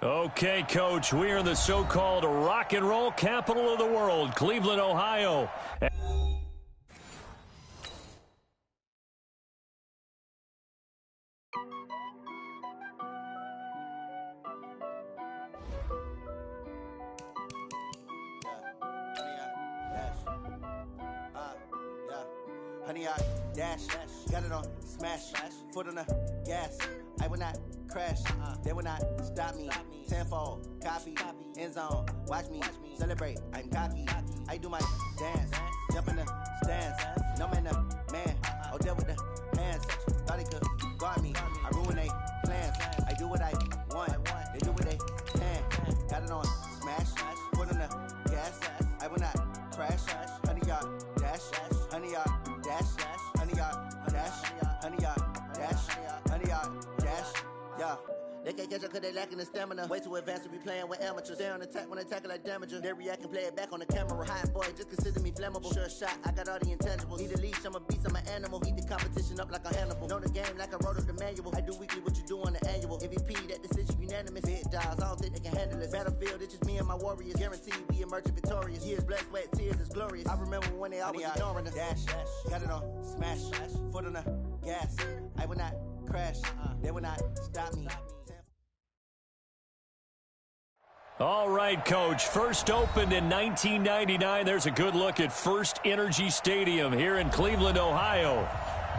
Okay, Coach, we are in the so-called rock and roll capital of the world, Cleveland, Ohio. Honey, I dash, got it on, smash, foot on the gas. I will not crash, they will not stop me. Tenfold, copy, end zone, watch me celebrate. I'm cocky, I do my dance, jump in the stands. No man, the man, oh, deal with the hands. Thought he could guard me, I ruin they plans. I do what I want, they do what they can. Got it on, smash, foot on the gas. I will not crash, honey, y'all dash, honey, y'all. Dash, honey, y'all, dash, honey, y'all, dash, honey, y'all, dash, yeah. They can't catch up cause they lacking the stamina. Way too advanced to be playing with amateurs. They on attack when they tackle like damager. They react and play it back on the camera. Hot boy, just consider me flammable. Sure shot, I got all the intangibles. Need a leash, I'm a beast, I'm an animal. Heat the competition up like a Hannibal. Know the game like I wrote up the manual. I do weekly what you do on the annual. MVP, that decision unanimous. Big dogs, I don't think they can handle this. Battlefield, it's just me and my warriors. Guaranteed we emerge victorious. Years, blood, sweat, tears, it's glorious. I remember when they always ignoring us. Dash, got it on, smash, foot on the gas. I will not crash, they will not stop me. All right, Coach. First opened in 1999. There's a good look at First Energy Stadium here in Cleveland, Ohio.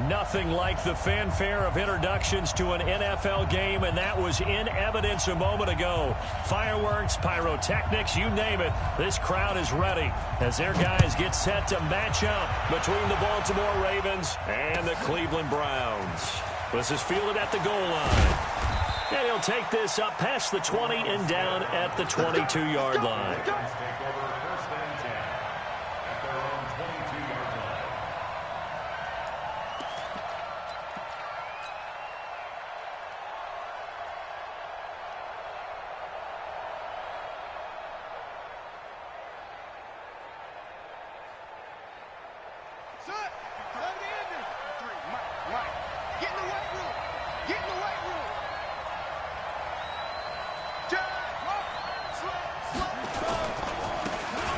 Nothing like the fanfare of introductions to an NFL game, and that was in evidence a moment ago. Fireworks, pyrotechnics, you name it. This crowd is ready as their guys get set to match up between the Baltimore Ravens and the Cleveland Browns. This is fielded at the goal line. And he'll take this up past the 20 and down at the 22-yard line.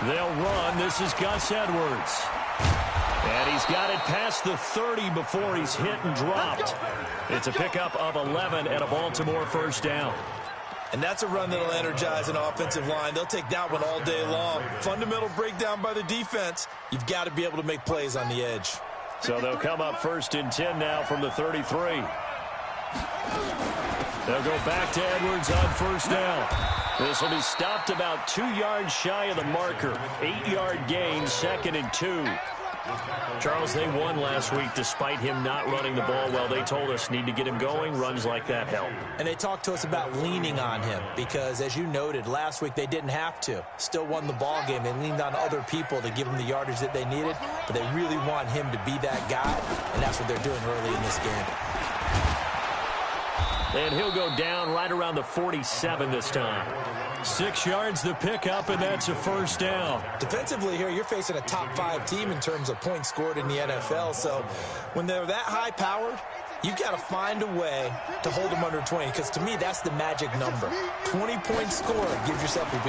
They'll run. This is Gus Edwards. And he's got it past the 30 before he's hit and dropped. It's a pickup of 11 and a Baltimore first down. And that's a run that'll energize an offensive line. They'll take that one all day long. Fundamental breakdown by the defense. You've got to be able to make plays on the edge. So they'll come up first and 10 now from the 33. They'll go back to Edwards on first down. This will be stopped about 2 yards shy of the marker. 8-yard gain, 2nd and 2. Charles, they won last week despite him not running the ball well. They told us need to get him going. Runs like that help. And they talked to us about leaning on him because, as you noted, last week they didn't have to. Still won the ball game. They leaned on other people to give them the yardage that they needed, but they really want him to be that guy, and that's what they're doing early in this game. And he'll go down right around the 47 this time. 6 yards the pickup, and that's a first down. Defensively here, you're facing a top-5 team in terms of points scored in the NFL. So when they're that high-powered, you've got to find a way to hold them under 20, because to me, that's the magic number. 20 points scored, you give yourself your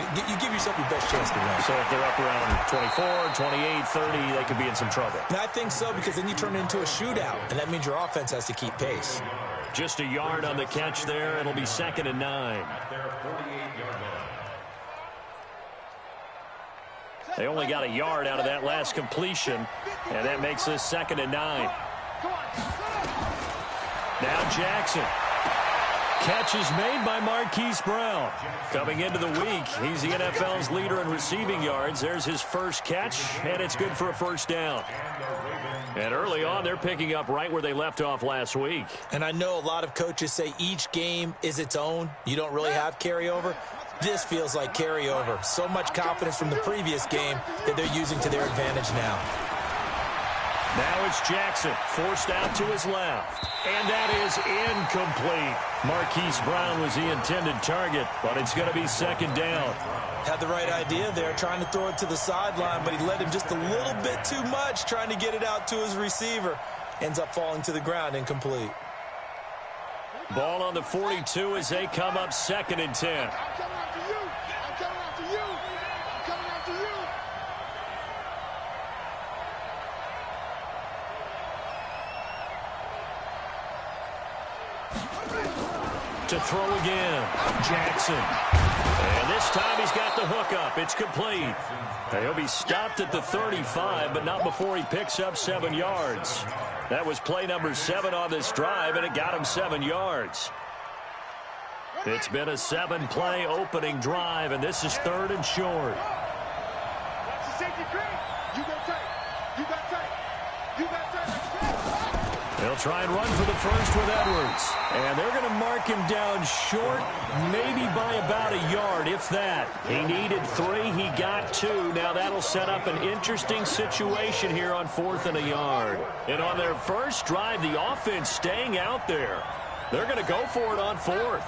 best chance to win. So if they're up around 24, 28, 30, they could be in some trouble. And I think so, because then you turn it into a shootout, and that means your offense has to keep pace. Just a yard on the catch there. It'll be 2nd and 9. They only got a yard out of that last completion, and that makes this 2nd and 9. Now Jackson. Catch is made by Marquise Brown. Coming into the week, he's the NFL's leader in receiving yards. There's his first catch, and it's good for a first down. And early on, they're picking up right where they left off last week. And I know a lot of coaches say each game is its own. You don't really have carryover. This feels like carryover. So much confidence from the previous game that they're using to their advantage now. Now it's Jackson, forced out to his left. And that is incomplete. Marquise Brown was the intended target, but it's going to be 2nd down. Had the right idea there, trying to throw it to the sideline, but he led him just a little bit too much, trying to get it out to his receiver. Ends up falling to the ground, incomplete. Ball on the 42 as they come up 2nd and 10. I'm coming after you. I'm coming after you. I'm coming after you. To throw again, Jackson. And this time he's got the hook up. It's complete. He'll be stopped at the 35, but not before he picks up 7 yards. That was play number 7 on this drive, and it got him 7 yards. It's been a 7-play opening drive, and this is 3rd and short. That's the safety green. You got tight. You got tight. You got tight. They'll try and run for the first with Edwards. And they're going to mark him down short, maybe by about a yard, if that. He needed 3. He got 2. Now that'll set up an interesting situation here on 4th and a yard. And on their first drive, the offense staying out there. They're going to go for it on 4th.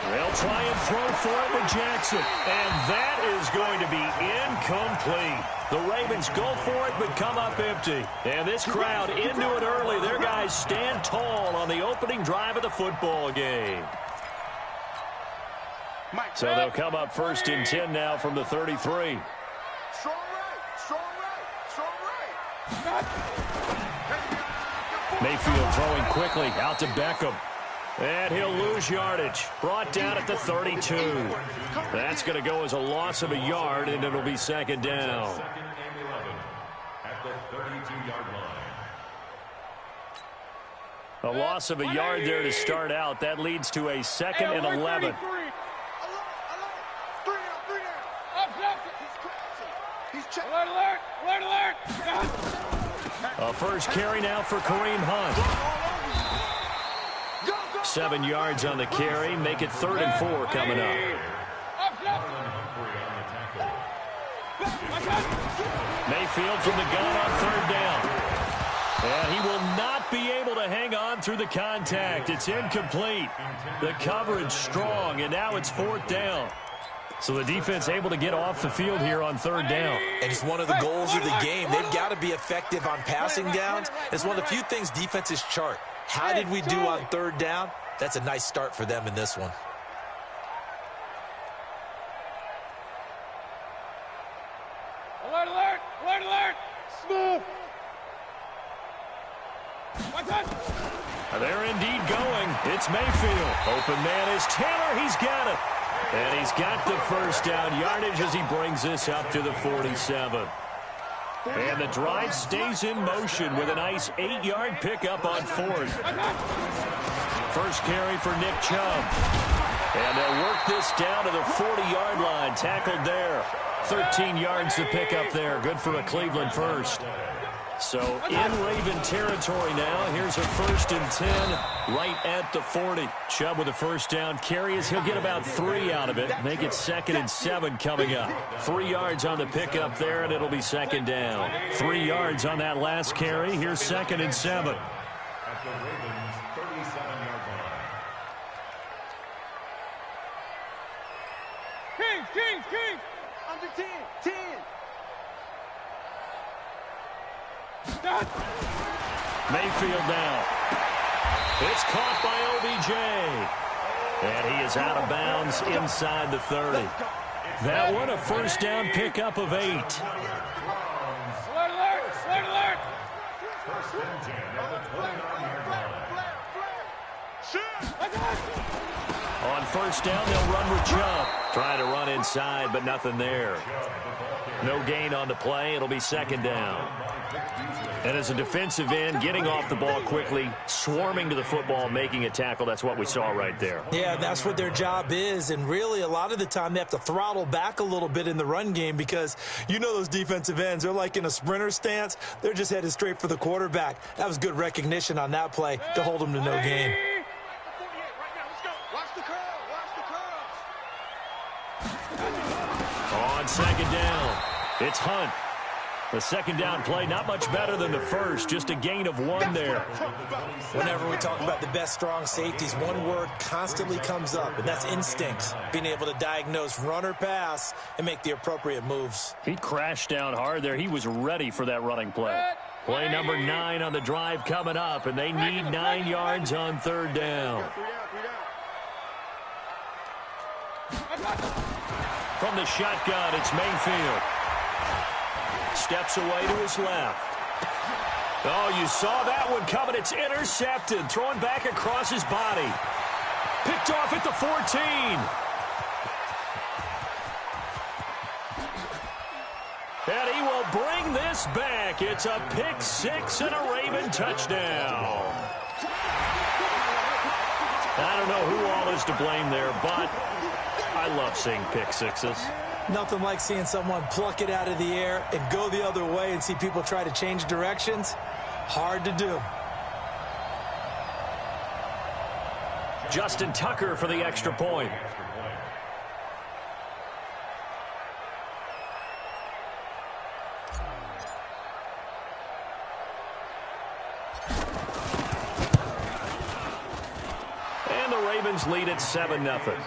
They'll try and throw for it with Jackson. And that is going to be incomplete. The Ravens go for it but come up empty. And this crowd into it early. Their guys stand tall on the opening drive of the football game. So they'll come up 1st and 10 now from the 33. Strong right. Strong right. Strong right. Mayfield throwing quickly out to Beckham. And he'll lose yardage. Brought down at the 32. That's going to go as a loss of a yard, and it'll be 2nd down. At the 32-yard line. A loss of a yard there to start out. That leads to a 2nd and 11. A first carry now for Kareem Hunt. 7 yards on the carry. Make it 3rd and 4 coming up. Mayfield from the gun on 3rd down. And he will not be able to hang on through the contact. It's incomplete. The coverage strong, and now it's 4th down. So the defense able to get off the field here on 3rd down. And it's one of the goals of the game. They've got to be effective on passing downs. It's one of the few things defenses chart. How did we do on 3rd down? That's a nice start for them in this one. Alert, alert, alert, alert. Smooth. They're indeed going. It's Mayfield. Open man is Taylor. He's got it. And he's got the first down yardage as he brings this up to the 47. And the drive stays in motion with a nice 8-yard pickup on 4th. First carry for Nick Chubb. And they'll work this down to the 40-yard line. Tackled there. 13 yards to pick up there. Good for a Cleveland first. So in Raven territory now. Here's a 1st and 10 right at the 40. Chubb with a first down carry as he'll get about 3 out of it. Make it 2nd and 7 coming up. 3 yards on the pickup there, and it'll be 2nd down. 3 yards on that last carry. Here's 2nd and 7. At the Ravens' 37-yard line. Kings. Under 10. 10. Mayfield now. It's caught by OBJ. And he is out of bounds inside the 30. That one a first down pickup of 8. Alert, alert, alert, alert. 1st and 10 at the 29-yard line. On first down, they'll run with Chubb. Trying to run inside, but nothing there. No gain on the play. It'll be 2nd down. And as a defensive end, getting off the ball quickly, swarming to the football, making a tackle, that's what we saw right there. Yeah, that's what their job is. And really, a lot of the time, they have to throttle back a little bit in the run game because you know those defensive ends, they're like in a sprinter stance. They're just headed straight for the quarterback. That was good recognition on that play to hold them to no gain. On 2nd down, it's Hunt. The second down play, not much better than the first, just a gain of 1 there. Whenever we talk about the best strong safeties, one word constantly comes up, and that's instincts. Being able to diagnose run or pass and make the appropriate moves. He crashed down hard there. He was ready for that running play. Play number 9 on the drive coming up, and they need 9 yards on third down. From the shotgun, it's Mayfield. Steps away to his left. Oh, you saw that one coming. It's intercepted. Throwing back across his body. Picked off at the 14. And he will bring this back. It's a pick 6 and a Raven touchdown. I don't know who all is to blame there, but I love seeing pick sixes. Nothing like seeing someone pluck it out of the air and go the other way and see people try to change directions. Hard to do. Justin Tucker for the extra point. And the Ravens lead at 7-0.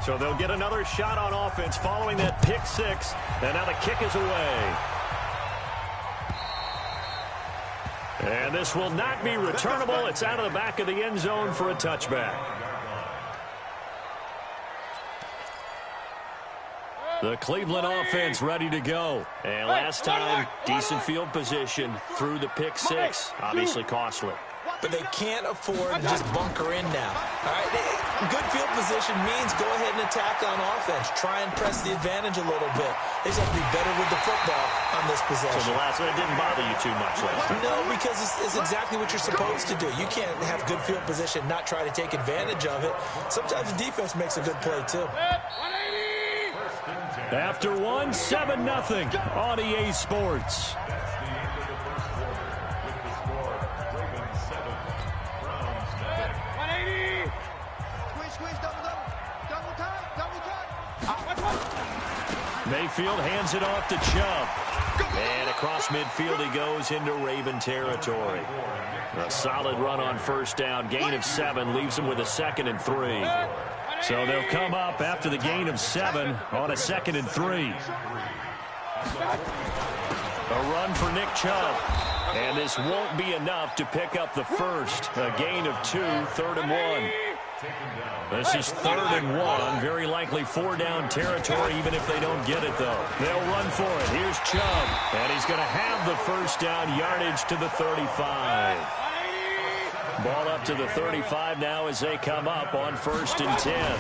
So they'll get another shot on offense following that pick 6. And now the kick is away. And this will not be returnable. It's out of the back of the end zone for a touchback. The Cleveland offense ready to go. And last time, decent field position through the pick 6. Obviously costly. But they can't afford to just bunker in now. All right, good field position means go ahead and attack on offense. Try and press the advantage a little bit. They just have to be better with the football on this possession. So the last one, it didn't bother you too much last time. No, because it's exactly what you're supposed to do. You can't have good field position, not try to take advantage of it. Sometimes the defense makes a good play, too. After 7-0 on EA Sports. Mayfield hands it off to Chubb. And across midfield he goes into Raven territory. A solid run on first down. Gain of 7 leaves him with a 2nd and 3. So they'll come up after the gain of 7 on a 2nd and 3. A run for Nick Chubb. And this won't be enough to pick up the first. A gain of 2, 3rd and 1. This is 3rd and 1. Very likely 4-down territory, even if they don't get it, though. They'll run for it. Here's Chubb. And he's going to have the first down, yardage to the 35. Ball up to the 35 now as they come up on 1st and 10.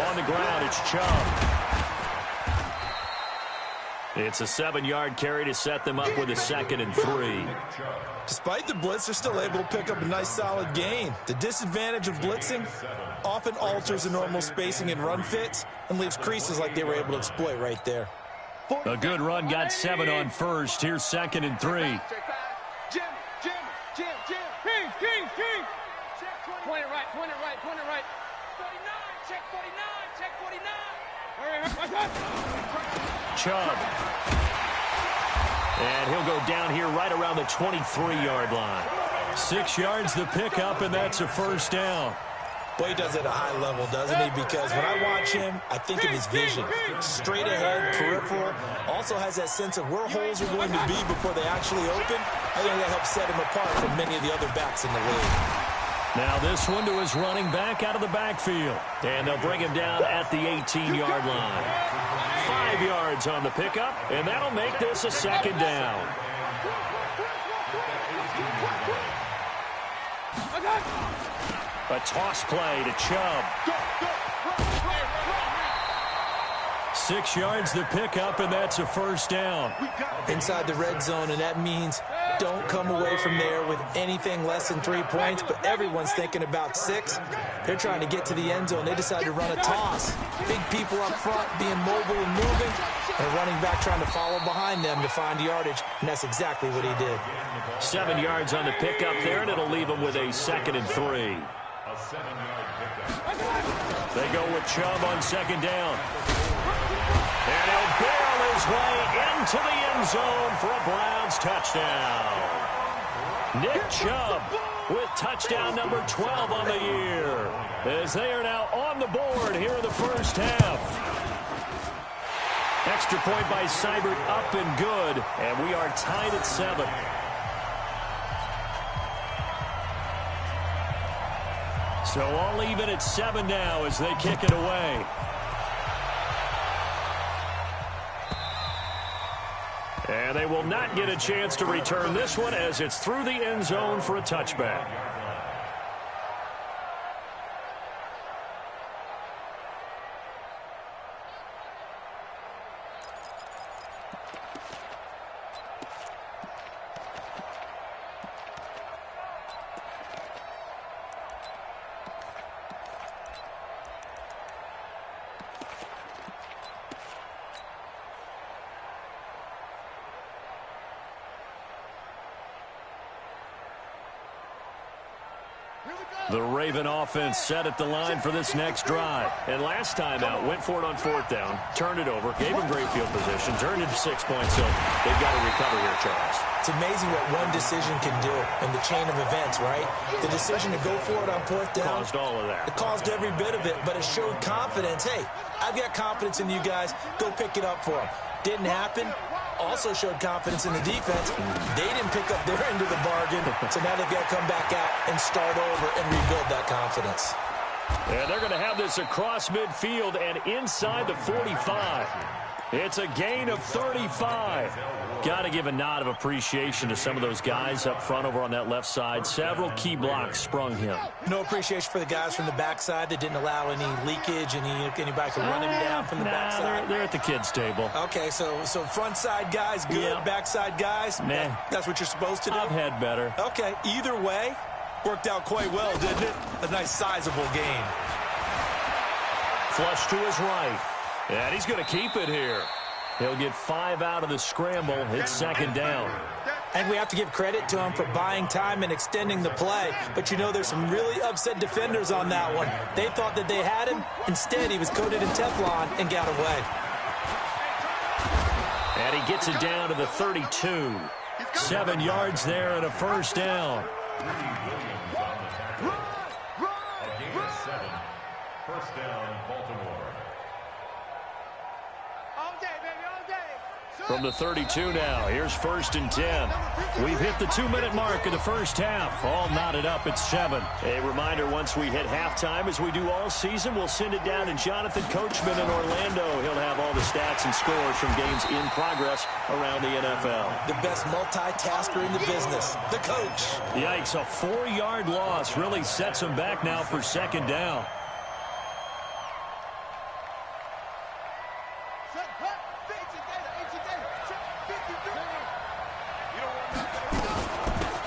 On the ground, it's Chubb. It's a 7-yard carry to set them up with a 2nd and 3. Despite the blitz, they're still able to pick up a nice solid gain. The disadvantage of blitzing often alters the normal spacing and run fits and leaves creases like they were able to exploit right there. A good run, got 7 on 1st. Here's 2nd and 3. Jim. King. Point it right. 49, check 49. Chubb. And he'll go down here right around the 23-yard line. 6 yards the pickup, and that's a 1st down. Boy, he does it at a high level, doesn't he? Because when I watch him, I think of his vision. Straight ahead, peripheral. Also has that sense of where holes are going to be before they actually open. I think that helps set him apart from many of the other backs in the league. Now this one to his running back out of the backfield. And they'll bring him down at the 18-yard line. 5 yards on the pickup, and that'll make this a 2nd down. A toss play to Chubb. 6 yards the pickup, and that's a 1st down. Inside the red zone, and that means don't come away from there with anything less than 3 points, but everyone's thinking about 6. They're trying to get to the end zone. They decide to run a toss. Big people up front being mobile and moving. and a running back trying to follow behind them to find yardage, and that's exactly what he did. 7 yards on the pickup there, and it'll leave him with a 2nd and 3. A 7-yard pickup. They go with Chubb on 2nd down. And he'll barrel his way into the end zone for a Browns touchdown. Nick Chubb with touchdown number 12 on the year, as they are now on the board here in the first half. Extra point by Seibert, up and good, and we are tied at 7. So all even at 7 now as they kick it away. And they will not get a chance to return this one as it's through the end zone for a touchback. The Raven offense set at the line for this next drive. And last time out, went for it on 4th down, turned it over, gave them great field position, turned it to 6 points. So they've got to recover here, Charles. It's amazing what one decision can do in the chain of events, right? The decision to go for it on 4th down. Caused all of that. It caused every bit of it, but it showed confidence. Hey, I've got confidence in you guys. Go pick it up for them. Didn't happen. Also showed confidence in the defense. They didn't pick up their end of the bargain, so now they've got to come back out and start over and rebuild that confidence. And they're going to have this across midfield and inside the 45. It's a gain of 35. Got to give a nod of appreciation to some of those guys up front over on that left side. Several key blocks sprung him. No appreciation for the guys from the backside that didn't allow any leakage, anybody could run him down from the backside. They're at the kids' table. Okay, so front side guys good, yeah. Backside guys, nah. That's what you're supposed to do? I've had better. Okay, either way, worked out quite well, didn't it? A nice sizable gain. Flush to his right. And he's going to keep it here. He'll get 5 out of the scramble. It's 2nd down. And we have to give credit to him for buying time and extending the play. But, you know, there's some really upset defenders on that one. They thought that they had him. Instead, he was coated in Teflon and got away. And he gets it down to the 32. 7 yards there and a first down. A gain of 7. First down, Baltimore. From the 32 now, here's 1st and 10. We've hit the 2-minute mark of the first half. All knotted up at 7. A reminder, once we hit halftime, as we do all season, we'll send it down to Jonathan Coachman in Orlando. He'll have all the stats and scores from games in progress around the NFL. The best multitasker in the business, the coach. Yikes, a 4-yard loss really sets him back now for 2nd down.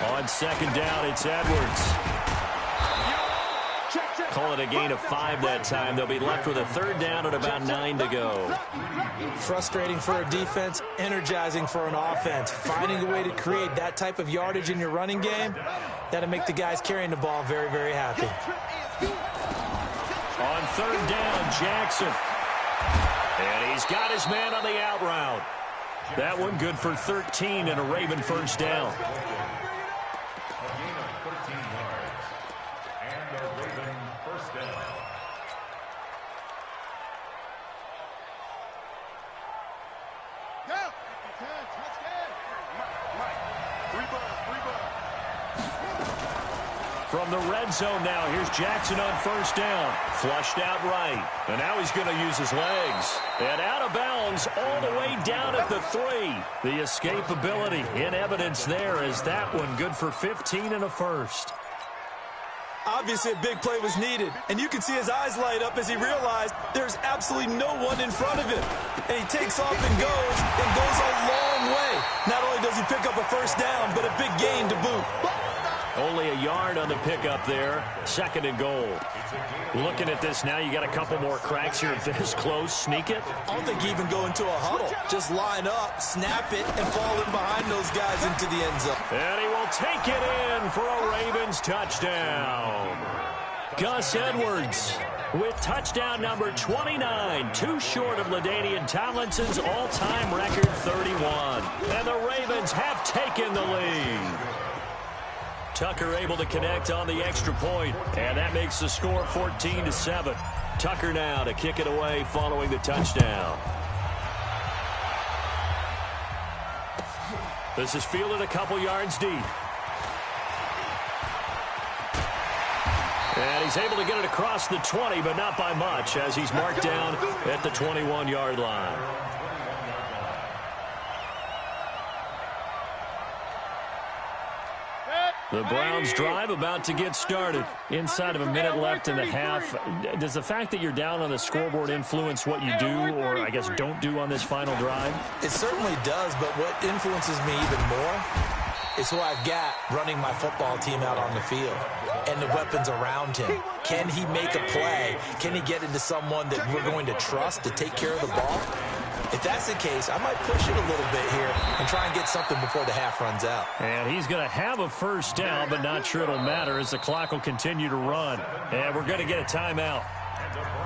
On 2nd down, it's Edwards. Call it a gain of 5 that time. They'll be left with a 3rd down and about 9 to go. Frustrating for a defense, energizing for an offense. Finding a way to create that type of yardage in your running game, that'll make the guys carrying the ball very, very happy. On 3rd down, Jackson. And he's got his man on the out route. That one good for 13 and a Raven first down. From the red zone now, here's Jackson on 1st down. Flushed out right. And now he's going to use his legs. And out of bounds all the way down at the 3. The escapability in evidence there as that one good for 15 and a first. Obviously, a big play was needed, and you can see his eyes light up as he realized there's absolutely no one in front of him. And he takes off and goes a long way. Not only does he pick up a first down, but a big gain to boot. Only a yard on the pickup there. 2nd and goal. Looking at this now, you got a couple more cracks here. This close, sneak it. I don't think even go into a huddle. Just line up, snap it, and fall in behind those guys into the end zone. And he will take it in for a Ravens touchdown. Gus Edwards with touchdown number 29, too short of LaDainian Tomlinson's all-time record 31. And the Ravens have taken the lead. Tucker able to connect on the extra point, and that makes the score 14-7. Tucker now to kick it away following the touchdown. This is fielded a couple yards deep. And he's able to get it across the 20, but not by much, as he's marked down at the 21-yard line. The Browns drive about to get started. Inside of a minute left in the half. Does the fact that you're down on the scoreboard influence what you do, or I guess don't do on this final drive? It certainly does, but what influences me even more is who I've got running my football team out on the field and the weapons around him. Can he make a play? Can he get into someone that we're going to trust to take care of the ball? If that's the case, I might push it a little bit here and try and get something before the half runs out. And he's going to have a first down, but not sure it'll matter as the clock will continue to run. And we're going to get a timeout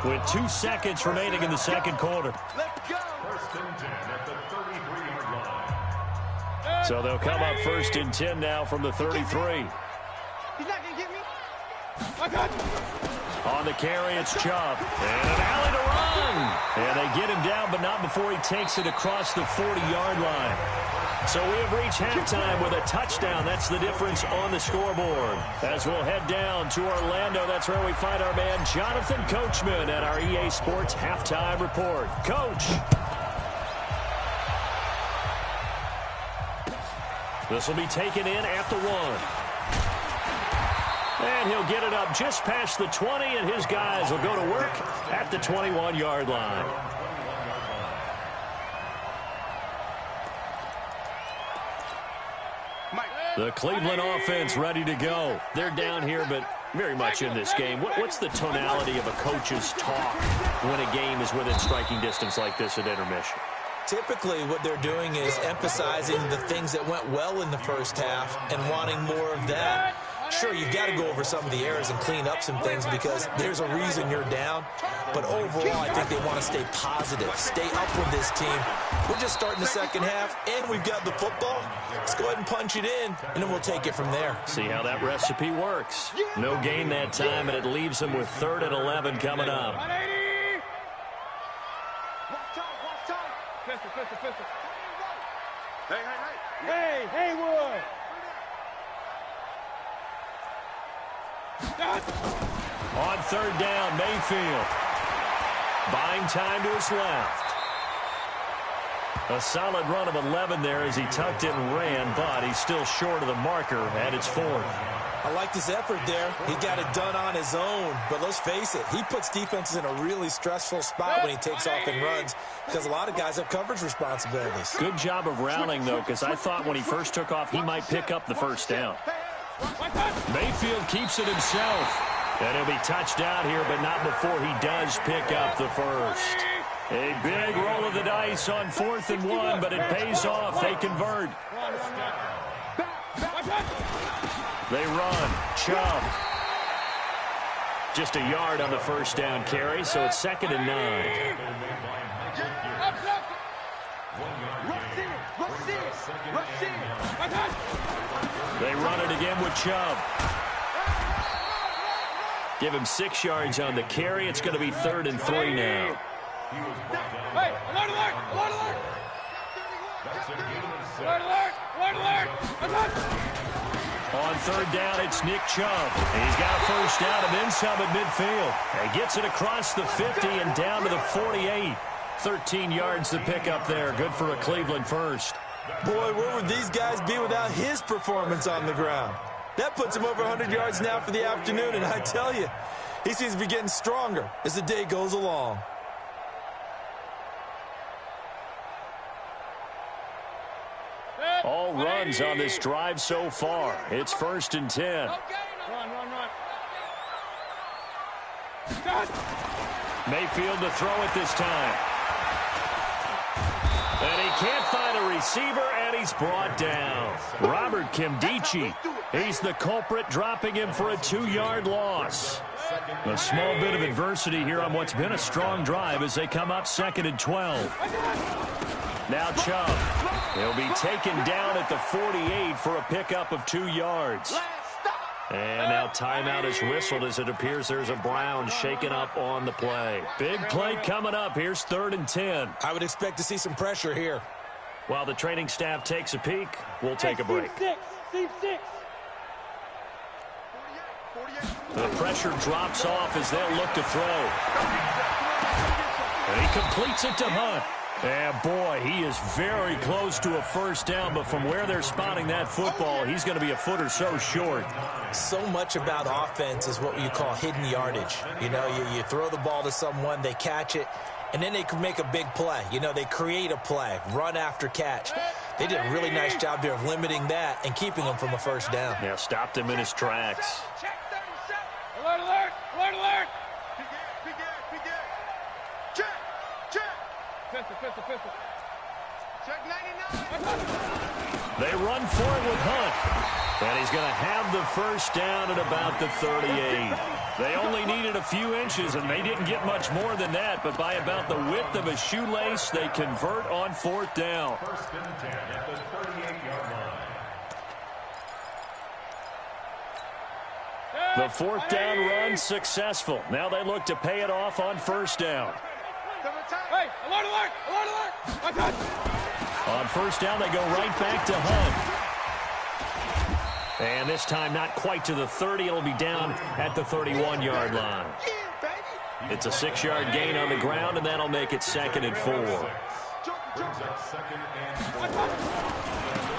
with 2 seconds remaining in the second quarter. Let's go. 1st and 10 at the 33-yard line. So they'll come up 1st and 10 now from the 33. He's not going to get me. I got you. On the carry, it's Chubb. And an alley to run. And they get him down, but not before he takes it across the 40-yard line. So we have reached halftime with a touchdown. That's the difference on the scoreboard. As we'll head down to Orlando, that's where we find our man Jonathan Coachman at our EA Sports Halftime Report. Coach. This will be taken in at the 1. And he'll get it up just past the 20, and his guys will go to work at the 21-yard line. The Cleveland offense ready to go. They're down here, but very much in this game. What's the tonality of a coach's talk when a game is within striking distance like this at intermission? Typically, what they're doing is emphasizing the things that went well in the first half and wanting more of that. Sure, you've got to go over some of the errors and clean up some things because there's a reason you're down. But overall, I think they want to stay positive, stay up with this team. We're just starting the second half, and we've got the football. Let's go ahead and punch it in, and then we'll take it from there. See how that recipe works. No gain that time, and it leaves them with 3rd and 11 coming up. Hey, Haywood. On 3rd down, Mayfield. Buying time to his left. A solid run of 11 there as he tucked it and ran, but he's still short of the marker, and it's 4th. I like his effort there. He got it done on his own. But let's face it, he puts defenses in a really stressful spot when he takes off and runs because a lot of guys have coverage responsibilities. Good job of rallying, though, because I thought when he first took off, he might pick up the first down. Mayfield keeps it himself. And he'll be touched down here, but not before he does pick up the first. A big roll of the dice on 4th and 1, but it pays off. They convert. They run. Chubb. Just a yard on the first down carry, so it's 2nd and 9. They run it again with Chubb. Give him 6 yards on the carry. It's going to be 3rd and 3 now. Hey, alert, alert, alert, alert. Alert, alert, alert, alert. On 3rd down, it's Nick Chubb. He's got a first down and then some at midfield. And gets it across the 50 and down to the 48. 13 yards to pick up there. Good for a Cleveland first. Boy, where would these guys be without his performance on the ground? That puts him over 100 yards now for the afternoon, and I tell you, he seems to be getting stronger as the day goes along. All runs on this drive so far. It's 1st and 10. Run, run, run. Mayfield to throw it this time. And he can't find a receiver, and he's brought down. Robert Kimdichie, he's the culprit, dropping him for a 2-yard loss. A small bit of adversity here on what's been a strong drive as they come up 2nd and 12. Now Chubb. He'll be taken down at the 48 for a pickup of 2 yards. And now timeout is whistled as it appears there's a Brown shaken up on the play. Big play coming up. Here's 3rd and 10. I would expect to see some pressure here. While the training staff takes a peek, we'll take a break. Seam 6. The pressure drops off as they'll look to throw. And he completes it to Hunt. And, boy, he is very close to a 1st down, but from where they're spotting that football, he's going to be a foot or so short. So much about offense is what you call hidden yardage. You know, you throw the ball to someone, they catch it, and then they can make a big play. You know, they create a play, run after catch. They did a really nice job there of limiting that and keeping him from a 1st down. Yeah, stopped him in his tracks. Alert, alert, alert, alert. Pistol. Check 99. They run for it with Hunt. And he's going to have the 1st down at about the 38. They only needed a few inches, and they didn't get much more than that. But by about the width of a shoelace, they convert on 4th down. 1st and 10 at the 38-yard line. The 4th down run successful. Now they look to pay it off on 1st down. Hey, alert, alert, alert, alert. On 1st down, they go right back to Hunt. And this time not quite to the 30. It'll be down at the 31-yard line. It's a 6-yard gain on the ground, and that'll make it 2nd and 4.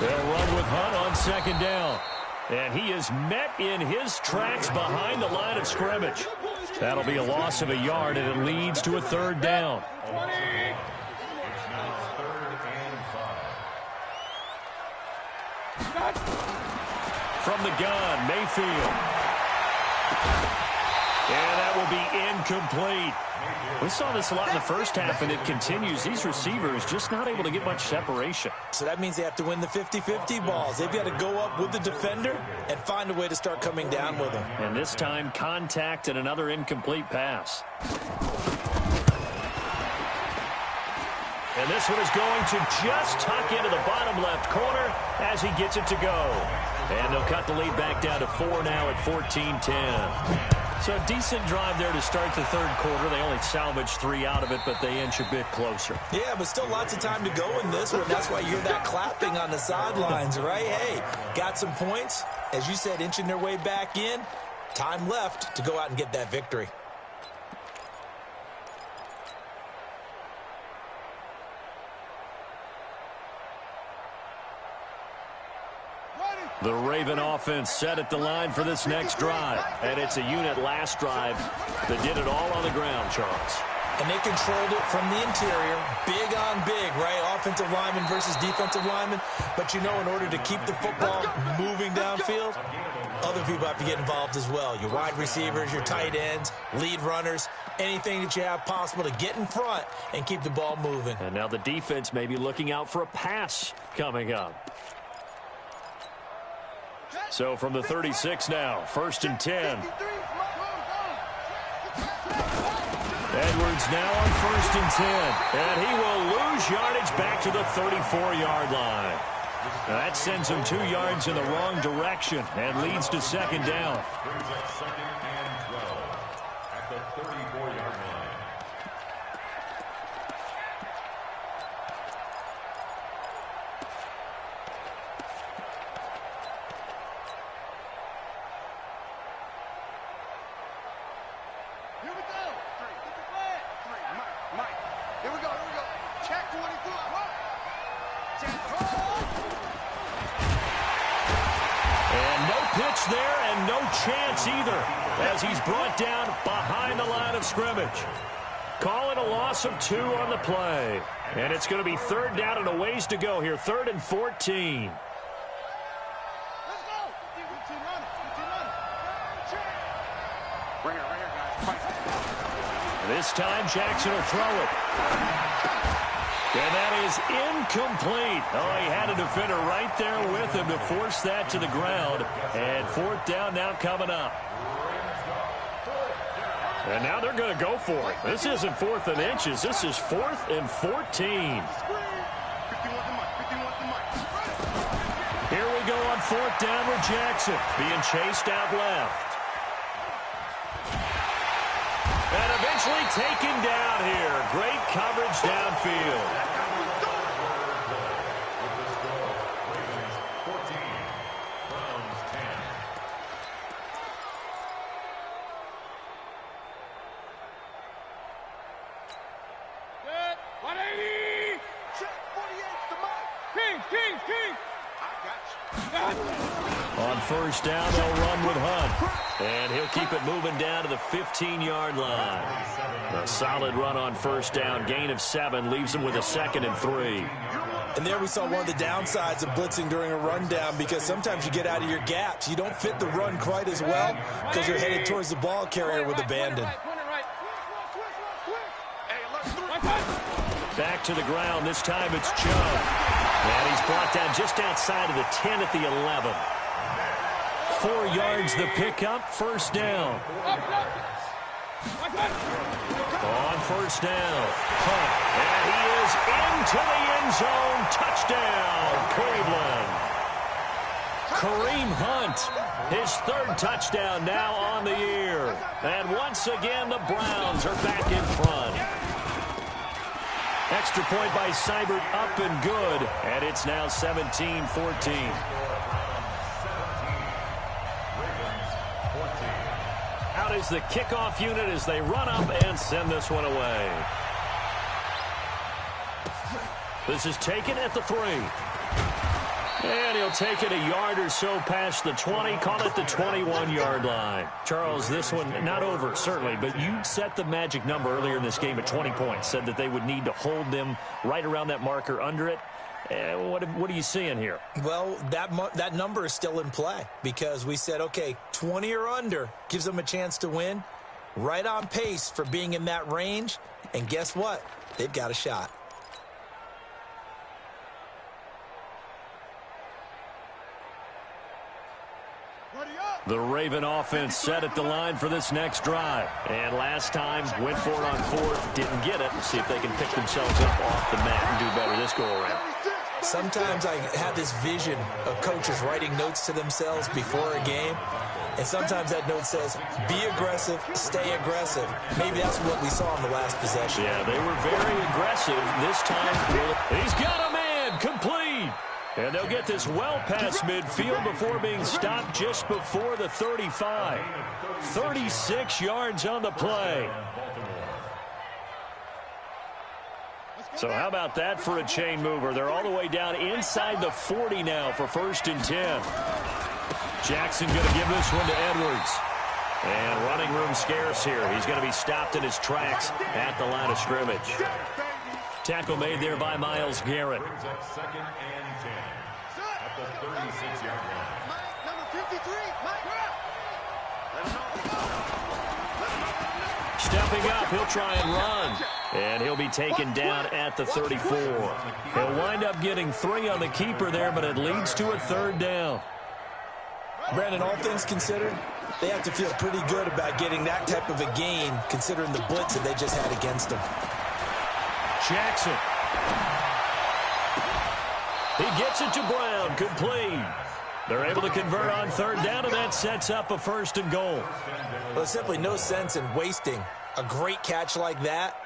They'll run with Hunt on 2nd down. And he is met in his tracks behind the line of scrimmage. That'll be a loss of a yard, and it leads to a 3rd down. It's now 3rd and 5. From the gun, Mayfield. And that will be incomplete. We saw this a lot in the 1st half, and it continues. These receivers just not able to get much separation. So that means they have to win the 50-50 balls. They've got to go up with the defender and find a way to start coming down with them. And this time, contact and another incomplete pass. And this one is going to just tuck into the bottom left corner as he gets it to go. And they'll cut the lead back down to 4 now at 14-10. So a decent drive there to start the 3rd quarter. They only salvaged 3 out of it, but they inch a bit closer. Yeah, but still lots of time to go in this one. That's why you hear that clapping on the sidelines, right? Hey, got some points. As you said, inching their way back in. Time left to go out and get that victory. The Raven offense set at the line for this next drive. And it's a unit last drive that did it all on the ground, Charles. And they controlled it from the interior, big on big, right? Offensive lineman versus defensive lineman. But you know, in order to keep the football moving downfield, other people have to get involved as well. Your wide receivers, your tight ends, lead runners, anything that you have possible to get in front and keep the ball moving. And now the defense may be looking out for a pass coming up. So from the 36 now, 1st and 10. Edwards now on 1st and 10. And he will lose yardage back to the 34-yard line. Now that sends him 2 yards in the wrong direction and leads to 2nd down. Brings up 2nd and 12 at the 34-yard line. Here we go. Mike. Here we go. Check 24. Check. And no pitch there and no chance either as he's brought down behind the line of scrimmage. Call it a loss of 2 on the play. And it's going to be 3rd down and a ways to go here. 3rd and 14. This time, Jackson will throw it. And that is incomplete. Oh, he had a defender right there with him to force that to the ground. And 4th down now coming up. And now they're going to go for it. This isn't 4th and inches. This is 4th and 14. Here we go on 4th down with Jackson being chased out left. And eventually taken down here. Great coverage downfield. Good. 180. Check 48 to Mike. King. On 1st down, they'll run with Hunt. And he'll keep it moving down to the 15-yard line. A solid run on 1st down. Gain of 7 leaves him with a 2nd and 3. And there we saw one of the downsides of blitzing during a rundown, because sometimes you get out of your gaps. You don't fit the run quite as well because you're headed towards the ball carrier with abandon. Back to the ground. This time it's Chubb. And he's brought down just outside of the 10 at the 11. 4 yards the pickup. 1st down. On 1st down. Hunt. And he is into the end zone. Touchdown, Cleveland. Kareem Hunt, his 3rd touchdown now on the year. And once again, the Browns are back in front. Extra point by Seibert, up and good. And it's now 17-14. Out is the kickoff unit as they run up and send this one away. This is taken at the 3. And he'll take it a yard or so past the 20, call it the 21-yard line. Charles, this one not over, certainly, but you set the magic number earlier in this game at 20 points, said that they would need to hold them right around that marker under it. What are you seeing here? Well, that number is still in play because we said, okay, 20 or under gives them a chance to win. Right on pace for being in that range. And guess what? They've got a shot. The Raven offense set at the line for this next drive. And last time, went for it on 4th, didn't get it. See if they can pick themselves up off the mat and do better this go-around. Sometimes I have this vision of coaches writing notes to themselves before a game. And sometimes that note says, be aggressive, stay aggressive. Maybe that's what we saw in the last possession. Yeah, they were very aggressive this time. He's got a man, complete. And they'll get this well past midfield before being stopped just before the 35. 36 yards on the play. So how about that for a chain mover? They're all the way down inside the 40 now for 1st and 10. Jackson going to give this one to Edwards. And running room scarce here. He's going to be stopped in his tracks at the line of scrimmage. Tackle made there by Myles Garrett. At the 36-yard line. Number 53, Stepping up, he'll try and run. And he'll be taken down at the 34. He'll wind up getting 3 on the keeper there, but it leads to a 3rd down. Brandon, all things considered, they have to feel pretty good about getting that type of a gain, considering the blitz that they just had against them. Jackson. He gets it to Brown, complete. They're able to convert on 3rd down, and that sets up a 1st and goal. Well, there's simply no sense in wasting a great catch like that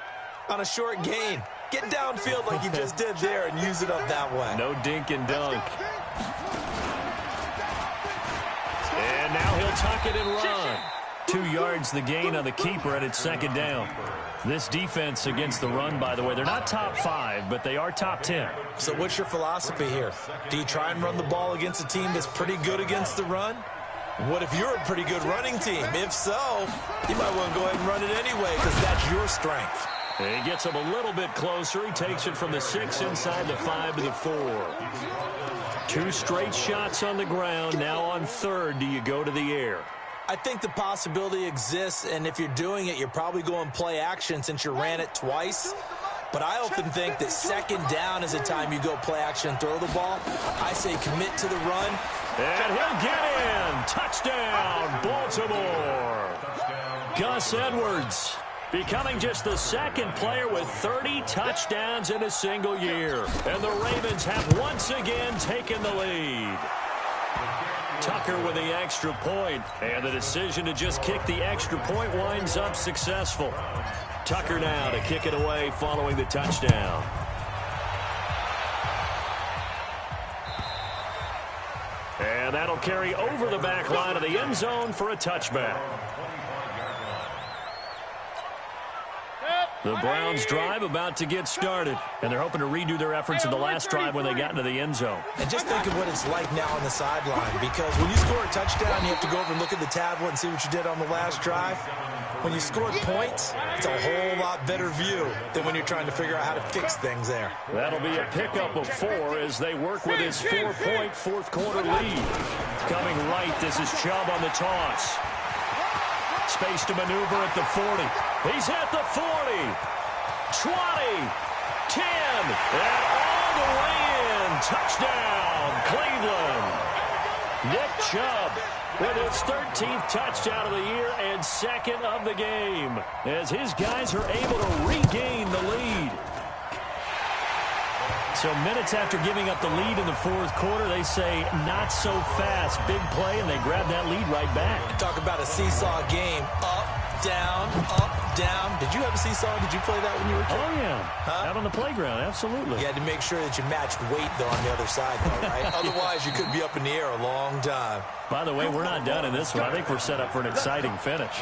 on a short gain. Get downfield like you just did there and use it up that way. No dink and dunk. And now he'll tuck it and run. 2 yards the gain on the keeper, and it's 2nd down. This defense against the run, by the way, they're not top 5, but they are top 10. So what's your philosophy here? Do you try and run the ball against a team that's pretty good against the run? What if you're a pretty good running team? If so, you might want to go ahead and run it anyway because that's your strength. He gets him a little bit closer. He takes it from the 6 inside the 5 to the 4. 2 straight shots on the ground. Now on third, do you go to the air? I think the possibility exists, and if you're doing it, you're probably going play action since you ran it twice. But I often think that second down is the time you go play action and throw the ball. I say commit to the run. And he'll get in. Touchdown, Baltimore. Gus Edwards becoming just the second player with 30 touchdowns in a single year. And the Ravens have once again taken the lead. Tucker with the extra point, and the decision to just kick the extra point winds up successful. Tucker now to kick it away following the touchdown. And that'll carry over the back line of the end zone for a touchback. The Browns drive about to get started, and they're hoping to redo their efforts in the last drive when they got into the end zone. And just think of what it's like now on the sideline, because when you score a touchdown, you have to go over and look at the tablet and see what you did on the last drive. When you score points, it's a whole lot better view than when you're trying to figure out how to fix things there. That'll be a pickup of 4 as they work with his 4-point fourth-quarter lead. Coming right, this is Chubb on the toss. Space to maneuver at the 40. He's at the 40. 20. 10. And all the way in. Touchdown, Cleveland. Nick Chubb with his 13th touchdown of the year and second of the game, as his guys are able to regain the lead. So minutes after giving up the lead in the fourth quarter, they say not so fast. Big play, and they grab that lead right back. Talk about a seesaw game. Up, down, up, down. Did you have a seesaw? Did you play that when you were a kid? Oh, yeah. Huh? Out on the playground, absolutely. You had to make sure that you matched weight, though, on the other side, though, right? Otherwise, you could be up in the air a long time. By the way, we're not done in this one. I think we're set up for an exciting finish.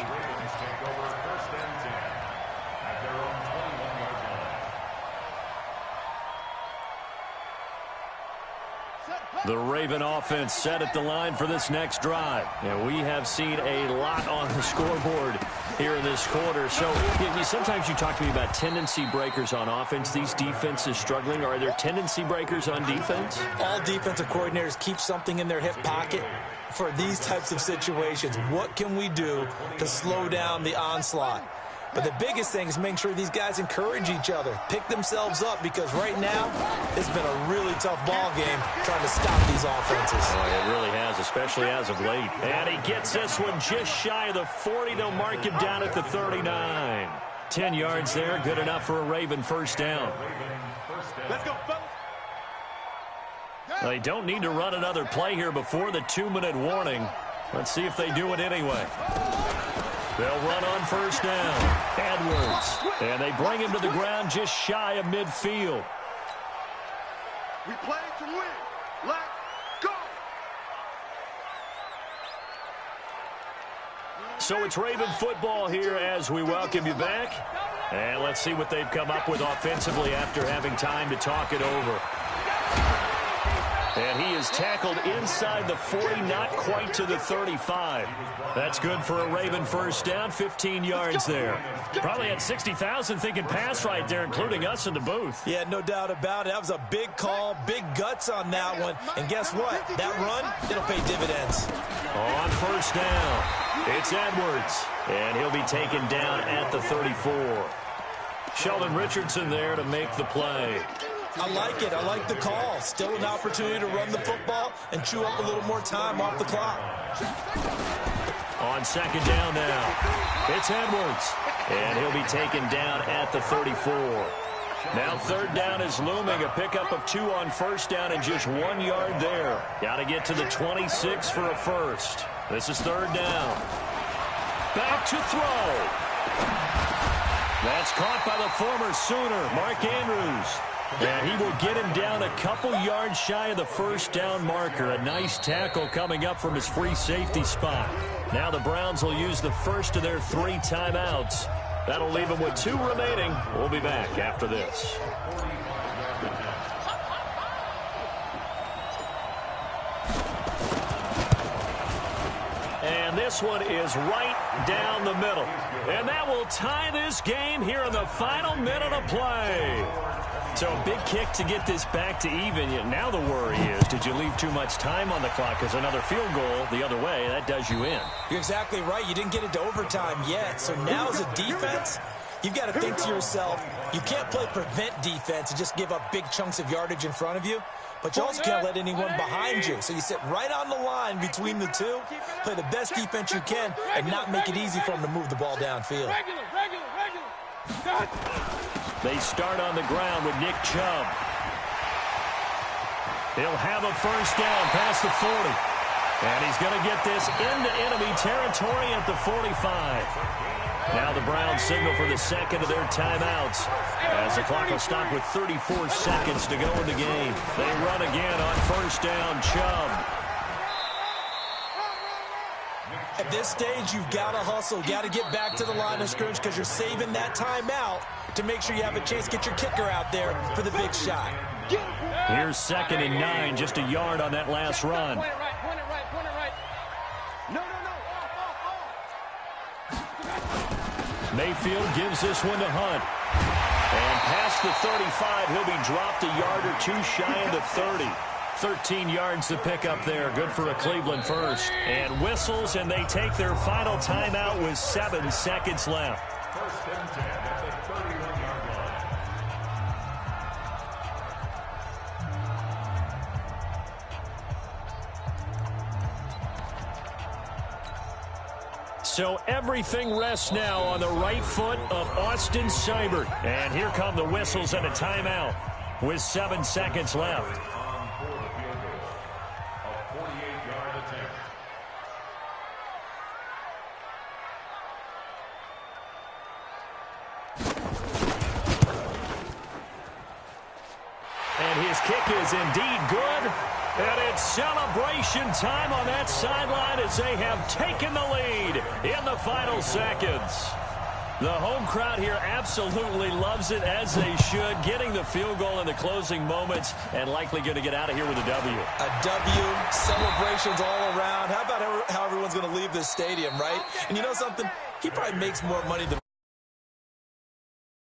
The Raven offense set at the line for this next drive. And we have seen a lot on the scoreboard here in this quarter. So sometimes you talk to me about tendency breakers on offense. These defenses struggling. Are there tendency breakers on defense? All defensive coordinators keep something in their hip pocket for these types of situations. What can we do to slow down the onslaught? But the biggest thing is making sure these guys encourage each other, pick themselves up, because right now it's been a really tough ball game trying to stop these offenses. Oh, it really has, especially as of late. And he gets this one just shy of the 40. They'll mark him down at the 39. 10 yards there, good enough for a Raven first down. Let's go, fellas. They don't need to run another play here before the 2-minute warning. Let's see if they do it anyway. They'll run on first down. Edwards. And they bring him to the ground just shy of midfield. We play to win. Let's go. So it's Raven football here as we welcome you back. And let's see what they've come up with offensively after having time to talk it over. And he is tackled inside the 40, not quite to the 35. That's good for a Raven first down, 15 yards there. Probably had 60,000 thinking pass right there, including us in the booth. Yeah, no doubt about it. That was a big call, big guts on that one. And guess what? That run, it'll pay dividends. On first down, it's Edwards. And he'll be taken down at the 34. Sheldon Richardson there to make the play. I like it. I like the call. Still an opportunity to run the football and chew up a little more time off the clock. On second down now, it's Edwards. And he'll be taken down at the 34. Now third down is looming. A pickup of 2 on first down and just 1 yard there. Got to get to the 26 for a first. This is third down. Back to throw. That's caught by the former Sooner, Mark Andrews. And he will get him down a couple yards shy of the first down marker. A nice tackle coming up from his free safety spot. Now the Browns will use the first of their 3 timeouts. That'll leave them with 2 remaining. We'll be back after this. And this one is right down the middle. And that will tie this game here in the final minute of play. So a big kick to get this back to even. Now the worry is, did you leave too much time on the clock? Because another field goal the other way, that does you in. You're exactly right. You didn't get it to overtime yet. So now as a defense, you've got to think to yourself, you can't play prevent defense and just give up big chunks of yardage in front of you. But you also can't let anyone behind you. So you sit right on the line between the two, play the best defense you can, and not make it easy for them to move the ball downfield. They start on the ground with Nick Chubb. He'll have a first down past the 40. And he's going to get this into enemy territory at the 45. Now the Browns signal for the second of their timeouts as the clock will stop with 34 seconds to go in the game. They run again on first down. Chubb. At this stage, you've got to hustle, got to get back to the line of scrimmage because you're saving that timeout to make sure you have a chance to get your kicker out there for the big shot. Here's 2nd and 9, just a yard on that last run. Point it right. No. Mayfield gives this one to Hunt. And past the 35, he'll be dropped a yard or two shy of the 30. 13 yards to pick up there. Good for a Cleveland first. And whistles, and they take their final timeout with 7 seconds left. First and 10 at the 31-yard line. So everything rests now on the right foot of Austin Seibert. And here come the whistles and a timeout with 7 seconds left. And his kick is indeed good. And it's celebration time on that sideline as they have taken the lead in the final seconds. The home crowd here absolutely loves it, as they should, getting the field goal in the closing moments and likely going to get out of here with a W. A W, celebrations all around. How about how everyone's going to leave this stadium, right? And you know something? He probably makes more money than